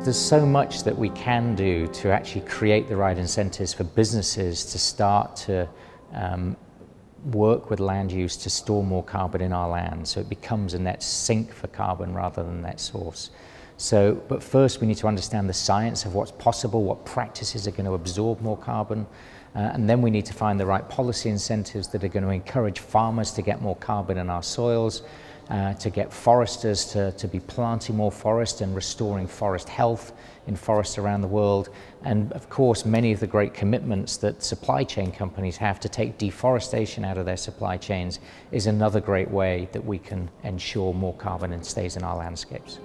There's so much that we can do to actually create the right incentives for businesses to start to work with land use to store more carbon in our land, so it becomes a net sink for carbon rather than net source. But first we need to understand the science of what's possible, what practices are going to absorb more carbon, and then we need to find the right policy incentives that are going to encourage farmers to get more carbon in our soils, to get foresters to be planting more forest and restoring forest health in forests around the world. And of course, many of the great commitments that supply chain companies have to take deforestation out of their supply chains is another great way that we can ensure more carbon stays in our landscapes.